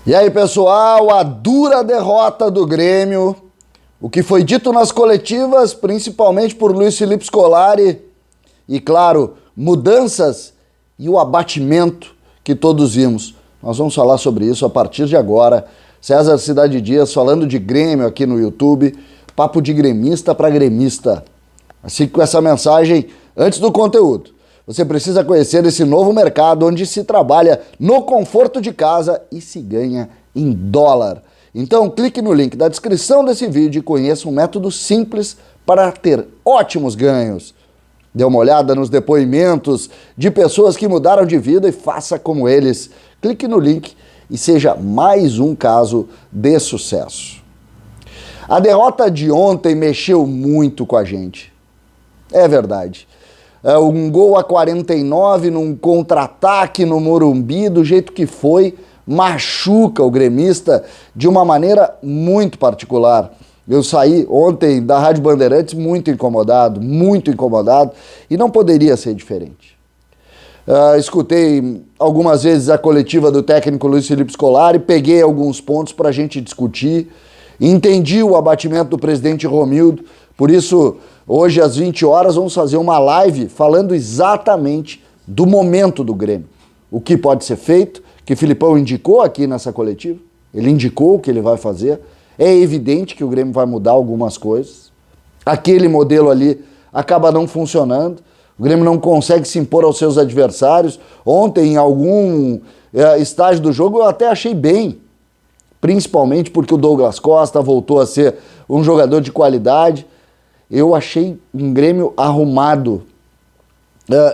E aí, pessoal, a dura derrota do Grêmio, o que foi dito nas coletivas, principalmente por Luiz Felipe Scolari, e claro, mudanças e o abatimento que todos vimos. Nós vamos falar sobre isso a partir de agora. César Cidade Dias falando de Grêmio aqui no YouTube, papo de gremista para gremista. Assim com essa mensagem antes do conteúdo. Você precisa conhecer esse novo mercado onde se trabalha no conforto de casa e se ganha em dólar. Então clique no link da descrição desse vídeo e conheça um método simples para ter ótimos ganhos. Dê uma olhada nos depoimentos de pessoas que mudaram de vida e faça como eles. Clique no link e seja mais um caso de sucesso. A derrota de ontem mexeu muito com a gente. É verdade. Um gol a 49 num contra-ataque no Morumbi, do jeito que foi, machuca o gremista de uma maneira muito particular. Eu saí ontem da Rádio Bandeirantes muito incomodado, e não poderia ser diferente. Escutei algumas vezes a coletiva do técnico Luiz Felipe Scolari, peguei alguns pontos para a gente discutir, entendi o abatimento do presidente Romildo, por isso hoje às 20 horas vamos fazer uma live falando exatamente do momento do Grêmio. O que pode ser feito, que Filipão indicou aqui nessa coletiva, ele indicou o que ele vai fazer. É evidente que o Grêmio vai mudar algumas coisas. Aquele modelo ali acaba não funcionando. O Grêmio não consegue se impor aos seus adversários. Ontem, em algum estágio do jogo, eu até achei bem. Principalmente porque o Douglas Costa voltou a ser um jogador de qualidade. Eu achei um Grêmio arrumado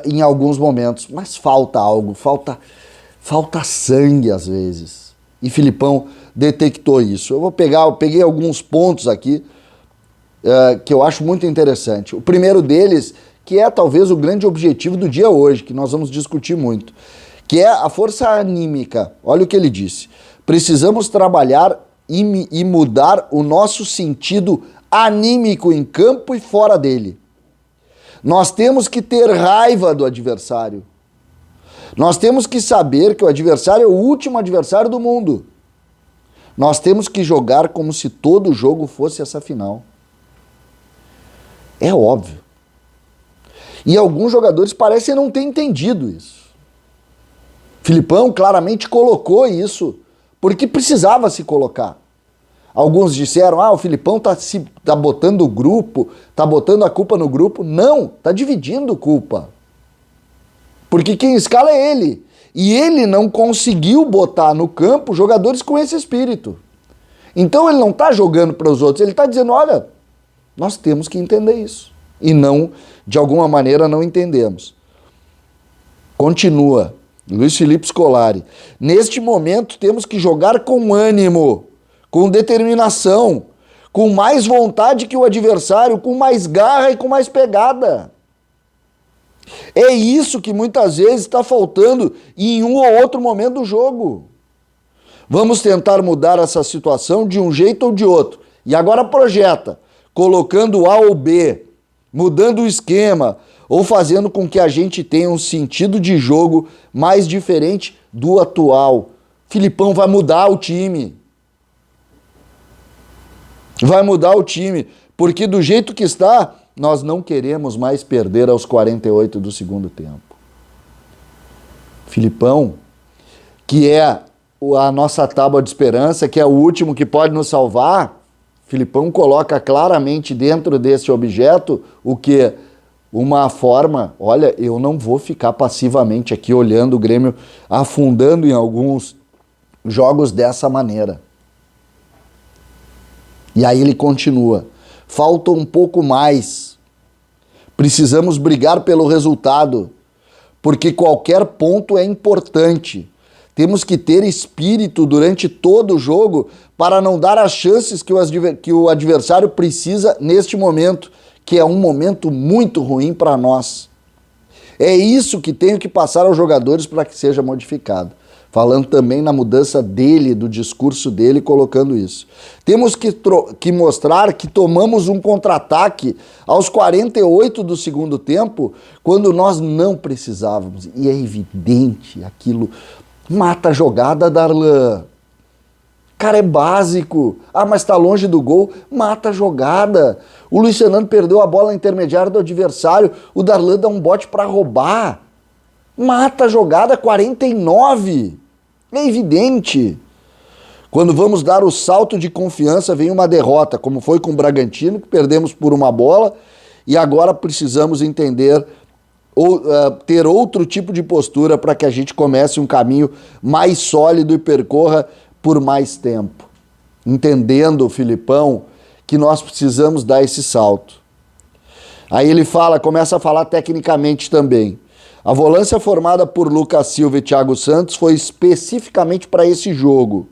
em alguns momentos. Mas falta algo, falta sangue às vezes. E Filipão detectou isso. Eu peguei alguns pontos aqui que eu acho muito interessante. O primeiro deles, que é talvez o grande objetivo do dia hoje, que nós vamos discutir muito, que é a força anímica. Olha o que ele disse. Precisamos trabalhar e mudar o nosso sentido anímico em campo e fora dele. Nós temos que ter raiva do adversário. Nós temos que saber que o adversário é o último adversário do mundo. Nós temos que jogar como se todo jogo fosse essa final. É óbvio. E alguns jogadores parecem não ter entendido isso. Filipão claramente colocou isso porque precisava se colocar. Alguns disseram, o Filipão tá botando o grupo, tá botando a culpa no grupo. Não, tá dividindo culpa. Porque quem escala é ele. E ele não conseguiu botar no campo jogadores com esse espírito. Então ele não está jogando para os outros, ele está dizendo, olha, nós temos que entender isso. E não, de alguma maneira, não entendemos. Continua, Luiz Felipe Scolari. Neste momento temos que jogar com ânimo, com determinação, com mais vontade que o adversário, com mais garra e com mais pegada. É isso que muitas vezes está faltando em um ou outro momento do jogo. Vamos tentar mudar essa situação de um jeito ou de outro. E agora projeta, colocando A ou B, mudando o esquema, ou fazendo com que a gente tenha um sentido de jogo mais diferente do atual. Filipão vai mudar o time. Vai mudar o time, porque do jeito que está, nós não queremos mais perder aos 48 do segundo tempo. Filipão, que é a nossa tábua de esperança, que é o último que pode nos salvar, Filipão coloca claramente dentro desse objeto o que? Uma forma, olha, eu não vou ficar passivamente aqui olhando o Grêmio afundando em alguns jogos dessa maneira. E aí ele continua. Falta um pouco mais. Precisamos brigar pelo resultado, porque qualquer ponto é importante. Temos que ter espírito durante todo o jogo para não dar as chances que o adversário precisa neste momento, que é um momento muito ruim para nós. É isso que tenho que passar aos jogadores para que seja modificado. Falando também na mudança dele, do discurso dele, colocando isso. Temos que mostrar que tomamos um contra-ataque aos 48 do segundo tempo, quando nós não precisávamos. E é evidente aquilo. Mata a jogada, Darlan. Cara, é básico. Ah, mas tá longe do gol. Mata a jogada. O Luiz Fernando perdeu a bola intermediária do adversário. O Darlan dá um bote pra roubar. Mata a jogada, 49. É evidente. Quando vamos dar o salto de confiança, vem uma derrota, como foi com o Bragantino, que perdemos por uma bola, e agora precisamos entender ou ter outro tipo de postura para que a gente comece um caminho mais sólido e percorra por mais tempo. Entendendo, Filipão, que nós precisamos dar esse salto. Aí ele começa a falar tecnicamente também. A volância formada por Lucas Silva e Thiago Santos foi especificamente para esse jogo.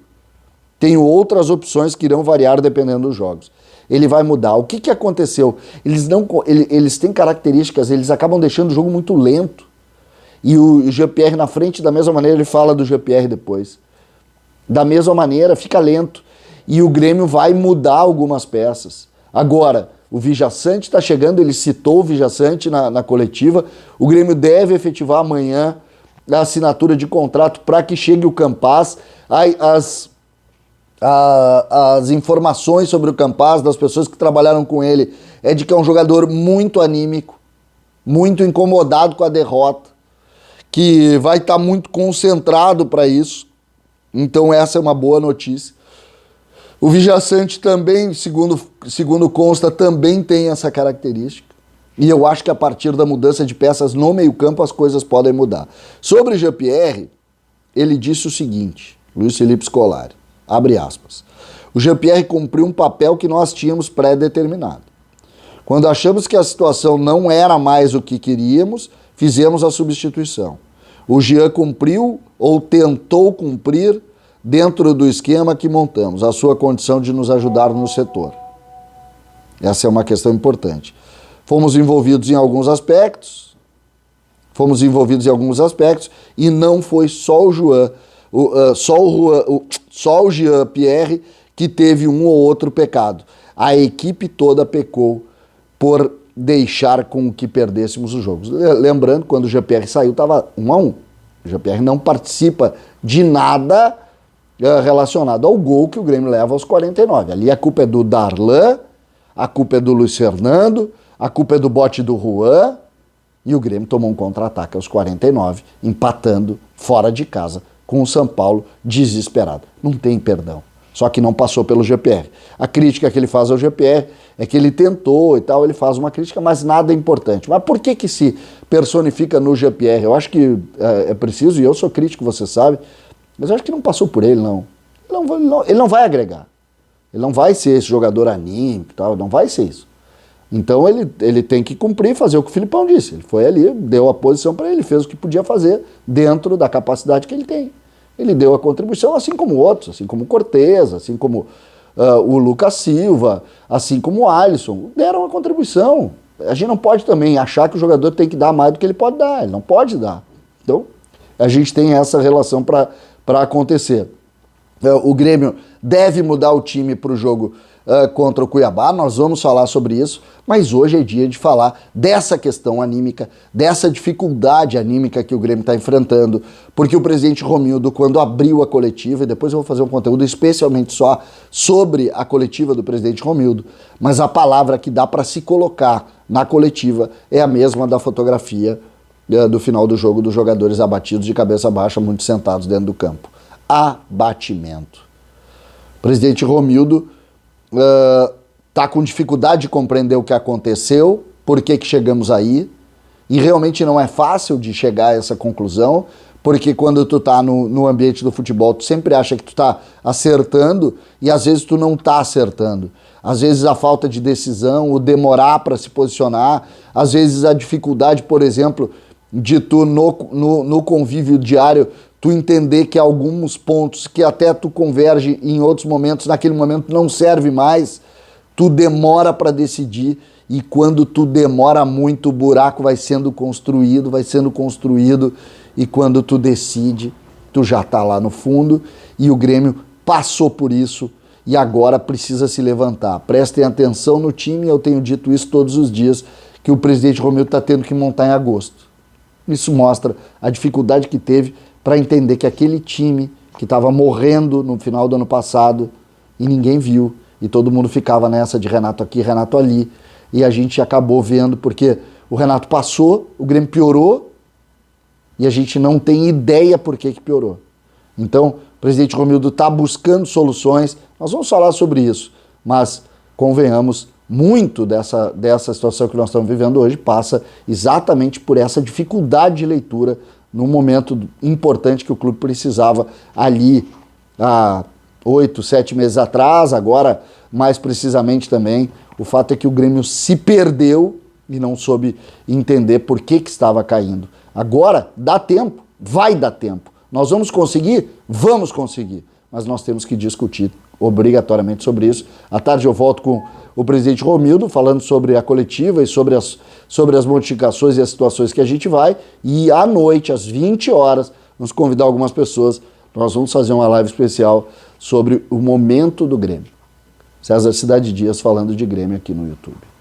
Tenho outras opções que irão variar dependendo dos jogos. Ele vai mudar. O que aconteceu? Eles têm características, eles acabam deixando o jogo muito lento. E o Jean-Pierre na frente, da mesma maneira, ele fala do Jean-Pierre depois. Da mesma maneira, fica lento. E o Grêmio vai mudar algumas peças. Agora, o Vijaçante está chegando, ele citou o Vijaçante na coletiva. O Grêmio deve efetivar amanhã a assinatura de contrato para que chegue o Campaz. As informações sobre o Campaz, das pessoas que trabalharam com ele, é de que é um jogador muito anímico, muito incomodado com a derrota, que vai estar muito concentrado para isso. Então essa é uma boa notícia. O Vijaçante também, segundo consta, também tem essa característica. E eu acho que a partir da mudança de peças no meio-campo as coisas podem mudar. Sobre Jean-Pierre, ele disse o seguinte, Luiz Felipe Scolari, abre aspas, o Jean-Pierre cumpriu um papel que nós tínhamos pré-determinado. Quando achamos que a situação não era mais o que queríamos, fizemos a substituição. O Jean cumpriu ou tentou cumprir dentro do esquema que montamos, a sua condição de nos ajudar no setor. Essa é uma questão importante. Fomos envolvidos em alguns aspectos e não foi só o Jean, só o Jean-Pierre que teve um ou outro pecado. A equipe toda pecou por deixar com que perdêssemos os jogos. Lembrando, quando o Jean-Pierre saiu, estava 1-1. O Jean-Pierre não participa de nada relacionado ao gol que o Grêmio leva aos 49. Ali a culpa é do Darlan, a culpa é do Luiz Fernando, a culpa é do bote do Juan, e o Grêmio tomou um contra-ataque aos 49, empatando fora de casa com o São Paulo desesperado. Não tem perdão. Só que não passou pelo GPR. A crítica que ele faz ao GPR é que ele tentou e tal, ele faz uma crítica, mas nada é importante. Mas por que se personifica no GPR? Eu acho que é preciso, e eu sou crítico, você sabe, mas eu acho que não passou por ele, não. Ele não vai agregar. Ele não vai ser esse jogador anímico e tal, não vai ser isso. Então ele tem que cumprir, fazer o que o Filipão disse. Ele foi ali, deu a posição para ele, fez o que podia fazer dentro da capacidade que ele tem. Ele deu a contribuição, assim como outros, assim como o Cortez, assim como o Lucas Silva, assim como o Alisson, deram a contribuição. A gente não pode também achar que o jogador tem que dar mais do que ele pode dar, ele não pode dar. Então, a gente tem essa relação para acontecer. O Grêmio deve mudar o time para o jogo contra o Cuiabá, nós vamos falar sobre isso, mas hoje é dia de falar dessa questão anímica, dessa dificuldade anímica que o Grêmio está enfrentando, porque o presidente Romildo, quando abriu a coletiva, e depois eu vou fazer um conteúdo especialmente só sobre a coletiva do presidente Romildo, mas a palavra que dá para se colocar na coletiva é a mesma da fotografia do final do jogo dos jogadores abatidos de cabeça baixa, muito sentados dentro do campo. Abatimento. O presidente Romildo está com dificuldade de compreender o que aconteceu, por que chegamos aí, e realmente não é fácil de chegar a essa conclusão, porque quando tu tá no ambiente do futebol, tu sempre acha que tu tá acertando, e às vezes tu não tá acertando. Às vezes a falta de decisão, o demorar para se posicionar, às vezes a dificuldade, por exemplo, de tu no convívio diário, tu entender que alguns pontos que até tu converge em outros momentos, naquele momento não serve mais, tu demora para decidir, e quando tu demora muito, o buraco vai sendo construído, e quando tu decide, tu já tá lá no fundo, e o Grêmio passou por isso, e agora precisa se levantar. Prestem atenção no time, eu tenho dito isso todos os dias, que o presidente Romildo está tendo que montar em agosto. Isso mostra a dificuldade que teve para entender que aquele time que estava morrendo no final do ano passado e ninguém viu. E todo mundo ficava nessa de Renato aqui, Renato ali. E a gente acabou vendo, porque o Renato passou, o Grêmio piorou, e a gente não tem ideia por que piorou. Então, o presidente Romildo está buscando soluções, nós vamos falar sobre isso, mas convenhamos, muito dessa situação que nós estamos vivendo hoje passa exatamente por essa dificuldade de leitura num momento importante que o clube precisava ali há 8, 7 meses atrás, agora mais precisamente também. O fato é que o Grêmio se perdeu e não soube entender por que estava caindo. Agora dá tempo, vai dar tempo. Nós vamos conseguir? Vamos conseguir. Mas nós temos que discutir obrigatoriamente sobre isso. À tarde eu volto com o presidente Romildo falando sobre a coletiva e sobre as modificações e as situações que a gente vai. E à noite, às 20 horas, vamos convidar algumas pessoas. Nós vamos fazer uma live especial sobre o momento do Grêmio. César Cidade Dias falando de Grêmio aqui no YouTube.